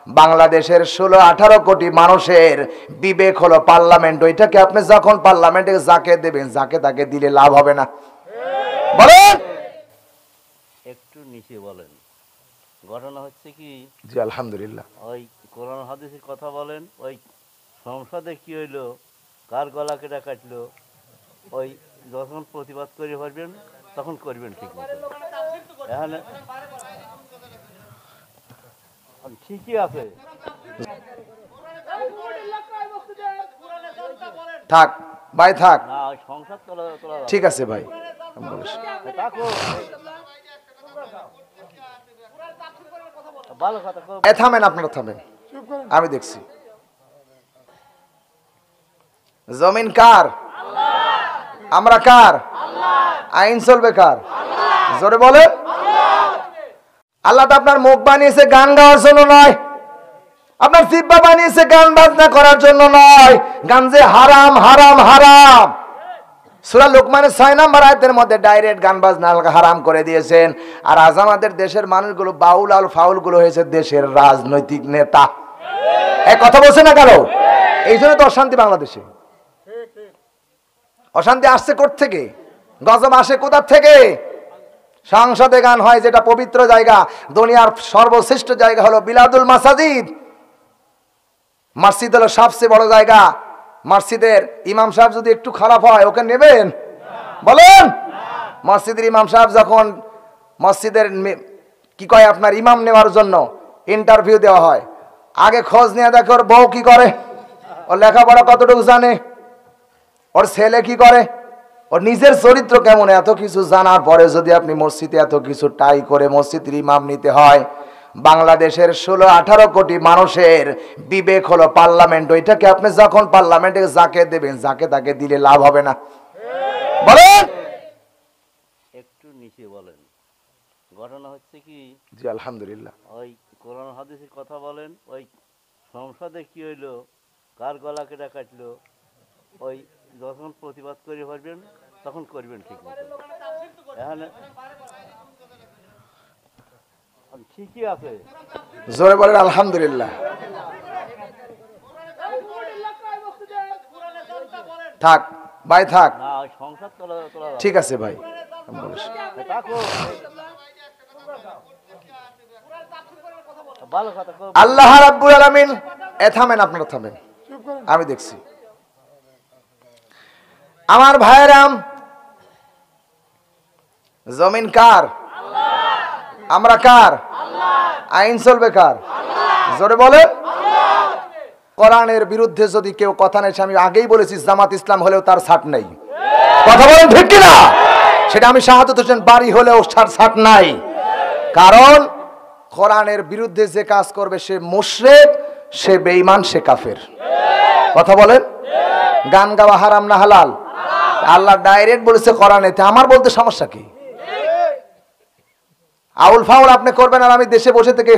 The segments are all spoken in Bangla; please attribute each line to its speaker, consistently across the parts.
Speaker 1: বাংলাদেশের 16-18 কোটি মানুষের বিবেক হলো পার্লামেন্ট। ওইটাকে আপনি যখন পার্লামেন্টে যাকে দেবেন, যাকে তাকে দিলে লাভ হবে না। বলেন
Speaker 2: একটু নিচে বলেন। ঘটনা হচ্ছে কি,
Speaker 1: জি আলহামদুলিল্লাহ,
Speaker 2: ওই কোরআন হাদিসের কথা বলেন। ওই সংসদে কি হইলো, কার গলা কেটে কাটলো, ওই যখন প্রতিবাদ করে পারবেন তখন করবেন ঠিক মতো। এখানে ঠিকই আছে,
Speaker 1: থাক ভাই থাক,
Speaker 2: না ওই সংসদ তোলা
Speaker 1: ঠিক আছে ভাই।
Speaker 2: ভালো কথা।
Speaker 1: থামেন, আপনারা থামেন, আমি দেখছি। জমিন কার? আমরা কার? আইন চলবে কার? জোরে বলে। আল্লাহ তো আপনার মুখ বানিয়েছে গান গাওয়ার জন্য নয়, আপনার জিহ্বা বানিয়েছে গান বাজনা করার জন্য নয়। গান যে হারাম হারাম হারাম, সূরা লোকমানের 6 নম্বর আয়াতের মধ্যে ডাইরেক্ট গান বাজনা হারাম করে দিয়েছেন। আর আজ আমাদের দেশের মানুষগুলো বাউল আর ফাউল গুলো হয়েছে দেশের রাজনৈতিক নেতা। এক কথা বলছে না কেন? এই জন্য তো অশান্তি বাংলাদেশে। অশান্তি আসছে কোথা থেকে? গজব আসে কোথা থেকে? সংসদে গান হয়, যেটা পবিত্র জায়গা, দুনিয়ার সর্বশ্রেষ্ঠ জায়গা হলো বিলাদুল মাসাজিদ। মসজিদ হলো সবচেয়ে বড় জায়গা। মসজিদের ইমাম সাহেব যদি একটু খারাপ হয়, ওকে নেবেন? বলেন। মসজিদের ইমাম সাহেব যখন মসজিদের কি কয় আপনার ইমাম নেওয়ার জন্য ইন্টারভিউ দেওয়া হয়, আগে খোঁজ নিয়ে দেখে ওর বউ কি করে, ওর লেখাপড়া কতটুকু জানে, ওর ছেলে কি করে, ওর নিজের চরিত্র কেমন। এত কিছু জানার পরে যদি আপনি মসজিদে এত কিছু টাই করে মসজিদের ইমাম নিতে হয়, বাংলাদেশের 16-18 কোটি মানুষের বিবেক হলো পার্লামেন্ট। ওইটাকে আপনি যখন পার্লামেন্টে যাকে দেবেন, যাকে তাকে দিলে লাভ হবে না। বলেন
Speaker 2: একটু নিচে বলেন। ঘটনা হচ্ছে কি,
Speaker 1: জি আলহামদুলিল্লাহ,
Speaker 2: ওই কোরআন হাদিসের কথা বলেন। ওই সংসদে কি হইলো, কার গলা কেটে কাটলো, ওই যখন প্রতিবাদ করে পারবেন তখন করবেন ঠিক মতো। এখানে ঠিকই আছে,
Speaker 1: জোরে বলেন আলহামদুলিল্লাহ। থাক ভাই থাক,
Speaker 2: না ওই সংসদ তোলা
Speaker 1: ঠিক আছে ভাই।
Speaker 2: ভালো কথা।
Speaker 1: আল্লাহ রাব্বুল আলামিন, থামেন, আপনারা থামেন, আমি দেখছি। আমার ভাইরাম, জমিন কার? আমরা কার? আইন চলবে কার? জোরে বলে। কোরআনের বিরুদ্ধে যদি কেউ কথা নেই, আমি আগেই বলেছি জামাত ইসলাম হলেও তার ছাট নেই। কথা বলেন ঠিক কিনা? সেটা আমি শাহাদাত হোসেন বাড়ি হলেও ছাট নাই। কারণ কোরআনের বিরুদ্ধে যে কাজ করবে সে মুশরিক, সে বেঈমান, সে কাফের। কথা বলেন। গান গাওয়া হারাম না হালাল? আল্লাহ ডাইরেক্ট বলেছে কোরআনেতে, আমার বলতে সমস্যা কি? আউল ফাউল আপনি করবেন। আর আমি দেশে বসে থেকে,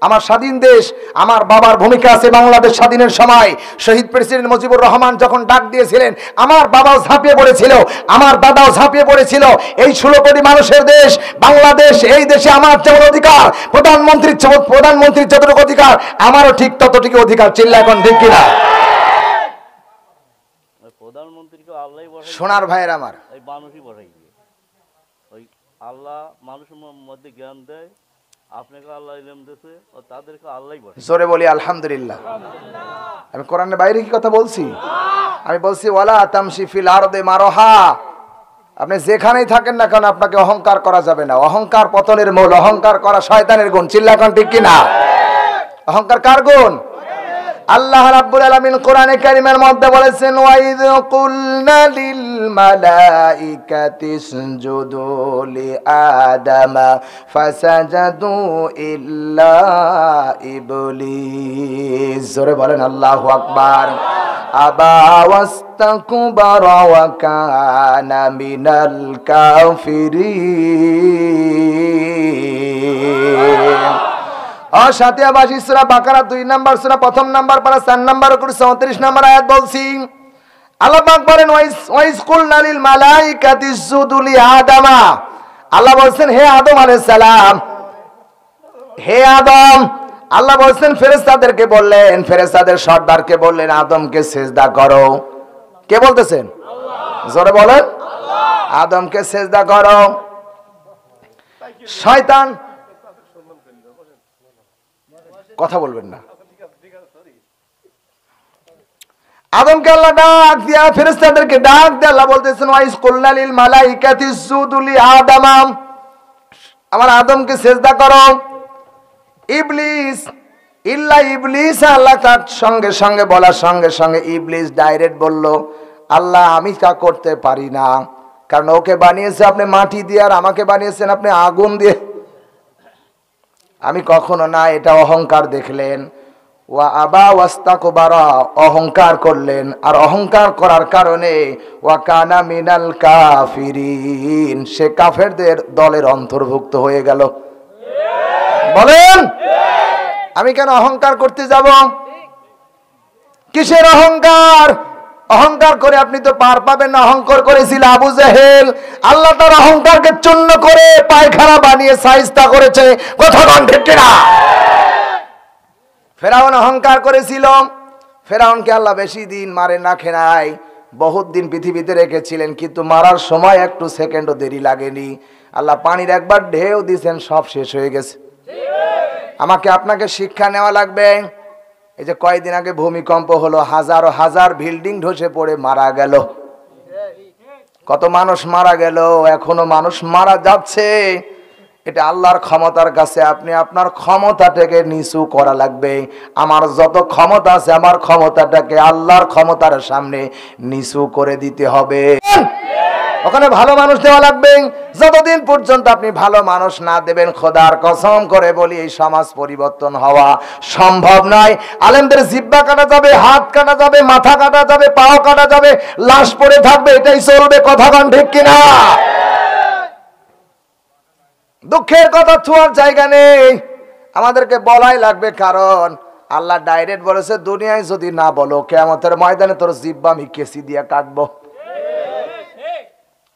Speaker 1: আমার স্বাধীন দেশ, আমার বাবার ভূমিকা আছে বাংলাদেশ স্বাধীনের সময়। শহীদ প্রেসিডেন্ট মুজিবুর রহমান যখন ডাক দিয়েছিলেন, আমার বাবাও ঝাঁপিয়ে পড়েছিল, আমার দাদাও ঝাঁপিয়ে পড়েছিল। এই 16 কোটি মানুষের দেশ বাংলাদেশ, এই দেশে আমার যেমন অধিকার, প্রধানমন্ত্রীর যতটুকু অধিকার, আমারও ঠিক ততটুকু অধিকার। চিল্লা এখন ঠিক কিনা?
Speaker 2: প্রধানমন্ত্রীকে আল্লাহ বসাই,
Speaker 1: সোনার ভাইয়ের আমার,
Speaker 2: ওই মানুষই বসাই দিয়ে। ওই আল্লাহ মানুষের মধ্যে জ্ঞান দেয়, আপনাকে আল্লাহ ইলম দিয়েছে, ও তাদেরকে আল্লাহই বসাই।
Speaker 1: জোরে বলি আলহামদুলিল্লাহ। আমি কোরআনের বাইরে কি কথা বলছি? আমি বলছি ওয়ালা তামশি ফিল আরদে মারহা। আপনি যেখানেই থাকেন না কেন, আপনাকে অহংকার করা যাবে না। অহংকার পতনের মূল, অহংকার করা শয়তানের গুণ। চিল্লা এখন ঠিক কিনা? অহংকার কার গুণ? আল্লাহ রাব্বুল আলামিন কোরআনে কারীমের মধ্যে বলেছেন, ওয়াইদ কুলনা লিল মালাইকাতি ইসজুদু লিআদামা ফাসাজাদু ইল্লা ইবলিস। জোরে বলেন আল্লাহু আকবার। আবা ওয়াস্তাকবারা ওয়া কানা মিনাল কাফিরিন। অসাতিয়াবাসী সূরা বাকারা 2 নম্বর সূরা, 1 নম্বর পারা 4 নম্বর করে 34 নম্বর আয়াত বলছি। আল্লাহ পাক বলেন, ওয়াইস কুলনা লিল মালাইকাতি ইসজুদু লিআদামা। আল্লাহ বলেন, হে আদম আলাইহিস সালাম, হে আদম, আল্লাহ বলছেন ফেরেশতাদেরকে বললেন, ফেরেশতাদের সর্দারকে বললেন আদমকে সিজদা করো। কে বলতেছেন? জোরে বলেন। আদমকে সিজদা করো। শয়তান, কথা বলবেন না। আদমকে আল্লাহ ডাক দিয়া, ফেরেশতাদেরকে ডাক দিয়ে আল্লাহ বলতেছেন ওয়াইস কুলনা লিল মালাইকাতি ইসজুদু লি আদম, আমার আদমকে সিজদা করো। ইবলিস, ইল্লা ইবলিস, আল্লাহ তার সঙ্গে সঙ্গে বলার সঙ্গে সঙ্গে ইবলিস ডাইরেক্ট বলল আল্লাহ আমি তা করতে পারি না, কারণ ওকে বানিয়েছে আপনি মাটি দিয়ে আর আমাকে বানিয়েছেন আপনি আগুন দিয়ে, আমি কখনো না। এটা অহংকার দেখলেন। ওয়া আবা ওয়াস্তাকবারা, অহংকার করলেন, আর অহংকার করার কারণে ওয়া কানা মিনাল কাফিরিন, সে কাফেরদের দলের অন্তর্ভুক্ত হয়ে গেল। বলেন আমি কেন অহংকার করতে যাব? কিসের অহংকার? অহংকার করে আপনি তো পার পাবেন না। অহংকার করেছিল আবু জেহেল, আল্লাহ তার অহংকারকে চূর্ণ করে পায়খানা বানিয়ে সাইজটা করেছে। কথা বলেন ঠিক কিনা? ফেরাউন অহংকার করেছিল, ফেরাউনকে আল্লাহ বেশি দিন মারে রাখে নাই, বহুত দিন পৃথিবীতে রেখেছিলেন, কিন্তু মারার সময় একটু সেকেন্ডও দেরি লাগেনি। আল্লাহ পানির একবার ঢেউ দিয়েছেন, সব শেষ হয়ে গেছে। আমাকে আপনাকে শিক্ষা নেওয়া লাগবে। এই যে কয়েকদিন আগে ভূমিকম্প হলো, হাজারো হাজার বিল্ডিং ধসে পড়ে মারা গেল, কত মানুষ মারা গেল, এখনো মানুষ মারা যাচ্ছে। এটা আল্লাহর ক্ষমতার কাছে আপনি আপনার ক্ষমতাটাকে নিচু করা লাগবে। আমার যত ক্ষমতা আছে আমার ক্ষমতাটাকে আল্লাহর ক্ষমতার সামনে নিচু করে দিতে হবে। ওখানে ভালো মানুষ দেওয়া লাগবে। যতদিন পর্যন্ত আপনি ভালো মানুষ না দেবেন, খোদার কসম করে বলি এই সমাজ পরিবর্তন হওয়া সম্ভব নয়। আলেমদের জিহ্বা কাটা যাবে, হাত কাটা যাবে, মাথা কাটা যাবে, পাও কাটা যাবে, লাশ পড়ে থাকবে, এটাই চলবে। কথা বলেন ঠিক কিনা? দুঃখের কথা ছোঁয়ার জায়গা নেই, আমাদেরকে বলাই লাগবে, কারণ আল্লাহ ডাইরেক্ট বলেছে দুনিয়ায় যদি না বলো কিয়ামতের ময়দানে তোর জিহ্বা আমি কেসি দিয়ে কাটবো।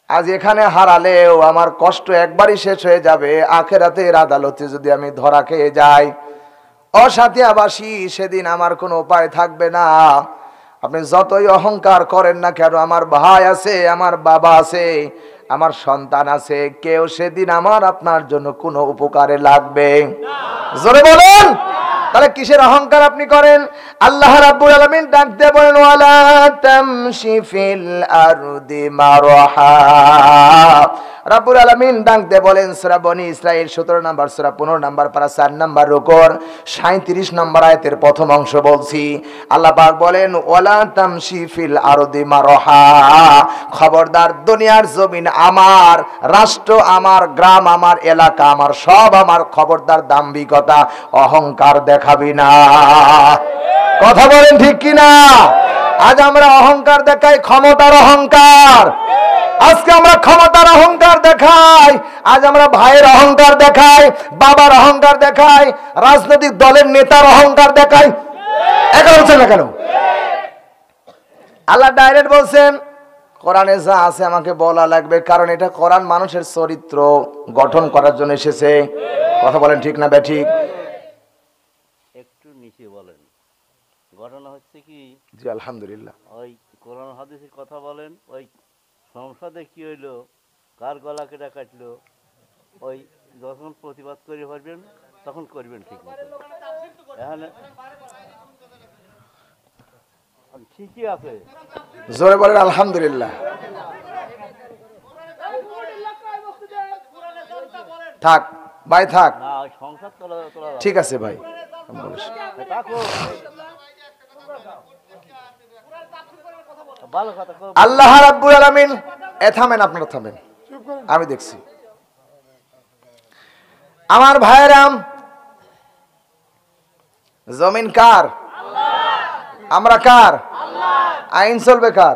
Speaker 1: আজ এখানে হারালেও আমার কষ্ট একবারই শেষ হয়ে যাবে, আখেরাতের আদালতে যদি আমি ধরা খেয়ে যাই অসাতিয়াবাসী, সেদিন আমার কোনো উপায় থাকবে না। আপনি যতই অহংকার করেন না কেন, আমার ভাই আছে, আমার বাবা আছে, আমার সন্তান আছে, কেউ সেদিন আমার আপনার জন্য কোনো উপকারে লাগবে জোরে বলুন। তাহলে কিসের অহংকার আপনি করেন? আল্লাহ রাব্বুল আলামিন ডাক দিয়ে বলেন ওয়ালা তামশি ফিল আরদি মারহা। রাব্বুল আলামিন ডাক দিয়ে বলেন সূরা বনি ইসরাইল 17 নম্বর সূরা 15 নম্বর পারা 4 নম্বর রুকুর 37 নম্বর আয়াতের প্রথম অংশ বলছি। আল্লাহ পাক বলেন ওয়ালা তামশি ফিল আরদি মারহা, খবরদার দুনিয়ার জমিন আমার, রাষ্ট্র আমার, গ্রাম আমার, এলাকা আমার, সব আমার, খবরদার দাম্ভিকতা অহংকার দেখাবি না। কথা বলেন ঠিক কিনা? আজ আমরা অহংকার দেখাই, ক্ষমতার অহংকার। আজকে আমরা ক্ষমতার অহংকার দেখাই, আজ আমরা ভাইয়ের অহংকার দেখাই, বাবার অহংকার দেখাই, রাজনৈতিক দলের নেতার অহংকার দেখাই। এখন হচ্ছে না কেন? আল্লাহ ডাইরেক্ট বলছেন কোরআনে যা আছে আমাকে বলা লাগবে, কারণ এটা কোরআন মানুষের চরিত্র গঠন করার জন্য এসেছে। কথা বলেন ঠিক না ব্যাঠিক?
Speaker 2: একটু নিচে বলেন। ঘটনা হচ্ছে কি,
Speaker 1: জি আলহামদুলিল্লাহ,
Speaker 2: ওই কোরআন হাদিসের কথা বলেন, ওই সংসদে কি হইলো, কার গলা কেটে কাটলো, ওই যখন প্রতিবাদ করে পারবেন তখন করবেন ঠিক মতো। এখানে ঠিকই আছে,
Speaker 1: জোরে বলেন আলহামদুলিল্লাহ। থাক ভাই থাক,
Speaker 2: না ওই সংসদ তোলা
Speaker 1: ঠিক আছে ভাই।
Speaker 2: ভালো কথা।
Speaker 1: আল্লাহ রাব্বুল আলামিন, থামেন, আপনারা থামেন, আমি দেখছি। আমার ভাইরাম, জমিন কার? আমরা কার? আইন চলবে কার?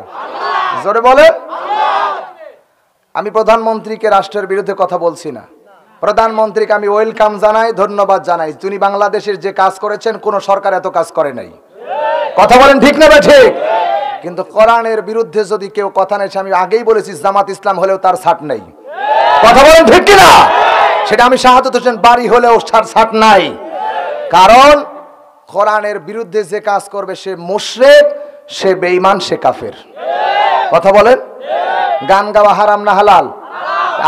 Speaker 1: জোরে বলে। আমি প্রধানমন্ত্রীকে রাষ্ট্রের বিরুদ্ধে কথা বলছি না, প্রধানমন্ত্রীকে আমি ওয়েলকাম জানাই, ধন্যবাদ জানাই। তিনি বাংলাদেশের যে কাজ করেছেন কোন সরকার এত কাজ করে নাই। কথা বলেন ঠিক না ঠিক? কিন্তু কোরআনের বিরুদ্ধে যদি কেউ কথা নেই, আমি আগেই বলেছি জামাত ইসলাম হলেও তার ছাট নেই। কথা বলেন ঠিক কিনা? সেটা আমি শাহাদাত হোসেন বাড়ি হলেও ছাট নাই। কারণ কোরআনের বিরুদ্ধে যে কাজ করবে সে মুশরিক, সে বেঈমান, সে কাফের। কথা বলেন, গান গাওয়া হারাম না হালাল?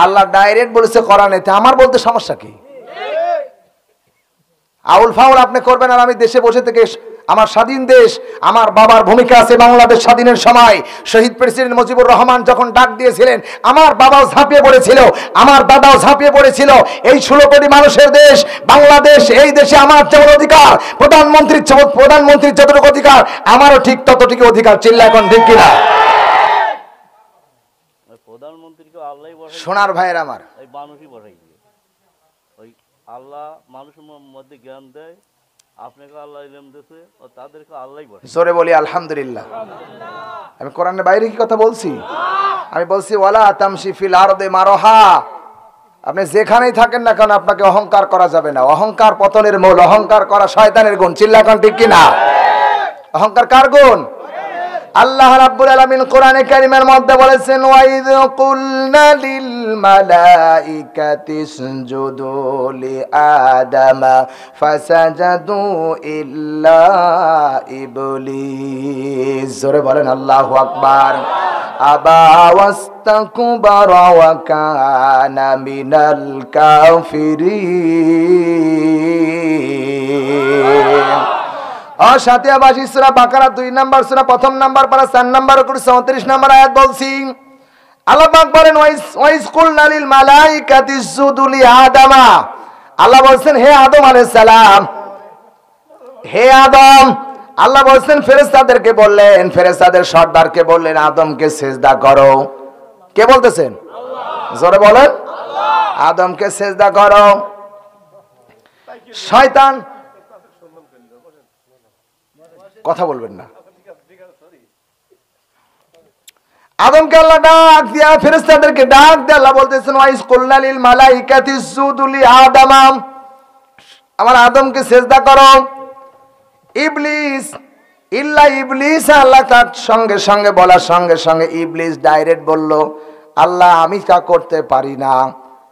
Speaker 1: আল্লাহ ডাইরেক্ট বলেছে কোরআনেতে, আমার বলতে সমস্যা কি? আউল ফাউল আপনি করবেন আর আমি দেশে বসে থেকে, আমার স্বাধীন দেশ, আমার বাবার ভূমিকা আছে বাংলাদেশ স্বাধীনের সময়। শহীদ প্রেসিডেন্ট মুজিবুর রহমান যখন ডাক দিয়েছিলেন, আমার বাবাও ঝাঁপিয়ে পড়েছিল, আমার দাদাও ঝাঁপিয়ে পড়েছিল। এই 16 কোটি মানুষের দেশ বাংলাদেশ, এই দেশে আমার যেমন অধিকার, প্রধানমন্ত্রীর যতটুকু অধিকার, আমারও ঠিক ততটুকু অধিকার। চিল্লা এখন ঠিক কিনা?
Speaker 2: প্রধানমন্ত্রীকে আল্লাহই বসাই,
Speaker 1: সোনার ভাইয়ের আমার,
Speaker 2: এই মানুষই বসাই দিয়ে, ওই আল্লাহ মানুষের মধ্যে জ্ঞান দেয়, আপনাকে আল্লাহ ইলম দিয়েছে, ও তাদেরকে আল্লাহই বসাই।
Speaker 1: জোরে বলি আলহামদুলিল্লাহ। আমি কোরআনের বাইরে কি কথা বলছি? আমি বলছি ওয়ালা তামশি ফিল আরদে মারহা। আপনি যেখানেই থাকেন না কেন, আপনাকে অহংকার করা যাবে না। অহংকার পতনের মূল, অহংকার করা শয়তানের গুণ। চিল্লা এখন ঠিক কিনা? অহংকার কার গুণ? আল্লাহ রাব্বুল আলামিন কোরআনে কারীমের মধ্যে বলেছেন, ওয়াইদ কুলনা লিল মালাইকাতি ইসজুদু লিআদামা ফাসাজাদু ইল্লা ইবলিস। জোরে বলেন আল্লাহু আকবার। আবা ওয়াস্তাকবারা ওয়া কানা মিনাল কাফিরিন। সাথিয়াবাসী সূরা বাকারা 2 নম্বর সূরা, 1 নম্বর পারা 4 নম্বর করে 34 নম্বর আয়াত বলছি। আল্লাহ পাক বলেন, ওয়াইস কুলনা লিল মালাইকাতি ইসজুদু লিআদামা। আল্লাহ বলেন, হে আদম আলাইহিস সালাম, হে আদম, আল্লাহ বলেন ফেরেশতাদেরকে বললেন, ফেরেশতাদের সর্দারকে বললেন, আদমকে সিজদা করো। কে বলতেছেন? আল্লাহ। জোরে বলেন, আল্লাহ। আদমকে সিজদা করো। শয়তান, কথা বলবেন না। আদমকে আল্লাহ ডাক দিয়া, ফেরেশতাদেরকে ডাক দিয়ে আল্লাহ বলতেছেন, ওয়াইস কুলনা লিল মালাইকাতি ইসজুদু লিআদামা, আমার আদমকে সিজদা করো। ইবলিস, ইল্লা ইবলিস, আল্লাহ তার সঙ্গে সঙ্গে বলার সঙ্গে সঙ্গে ইবলিস ডাইরেক্ট বলল, আল্লাহ আমি তা করতে পারি না,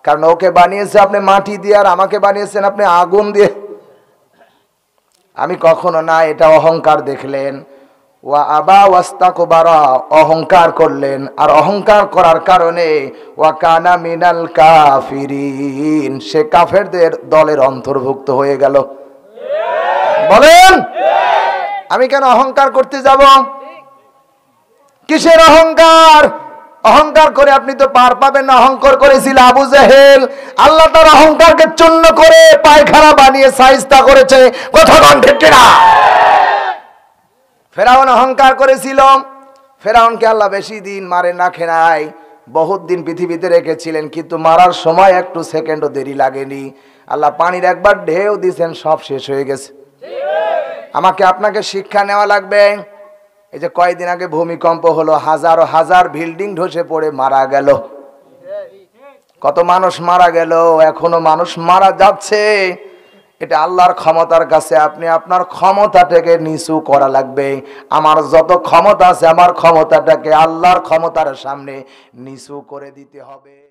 Speaker 1: কারণ ওকে বানিয়েছে আপনি মাটি দিয়ে, আর আমাকে বানিয়েছেন আপনি আগুন দিয়ে। আমি কখনো না। এটা অহংকার দেখলেন। ওয়া আবা ওয়াস্তাকবারা, অহংকার করলেন, আর অহংকার করার কারণে ওয়া কানা মিনাল কাফিরিন, সে কাফেরদের দলের অন্তর্ভুক্ত হয়ে গেল। বলেন, আমি কেন অহংকার করতে যাব? কিসের অহংকার? অহংকার করে আপনি তো পার পাবেন না। অহংকার করেছিল আবু জেহেল, আল্লাহ তার অহংকারকে চূর্ণ করে পায়খানা বানিয়ে সাইজটা করেছে। কথা কোন ঠিক কিনা? ফেরাউন অহংকার করেছিল, ফেরাউনকে আল্লাহ বেশি দিন মারে রাখে নাই, বহুত দিন পৃথিবীতে রেখেছিলেন, কিন্তু মারার সময় একটু সেকেন্ডও দেরি লাগেনি। আল্লাহ পানির একবার ঢেউ দিয়েছেন, সব শেষ হয়ে গেছে। আমাকে আপনাকে শিক্ষা নেওয়া লাগবে। এই যে কয়েকদিন আগে ভূমিকম্প হলো, হাজার হাজার বিল্ডিং ধসে পড়ে মারা গেল, কত মানুষ মারা গেল, এখনো মানুষ মারা যাচ্ছে। এটা আল্লাহর ক্ষমতার কাছে আপনি আপনার ক্ষমতাটাকে নিচু করা লাগবে। আমার যত ক্ষমতা আছে, আমার ক্ষমতাটাকে আল্লাহর ক্ষমতার সামনে নিচু করে দিতে হবে।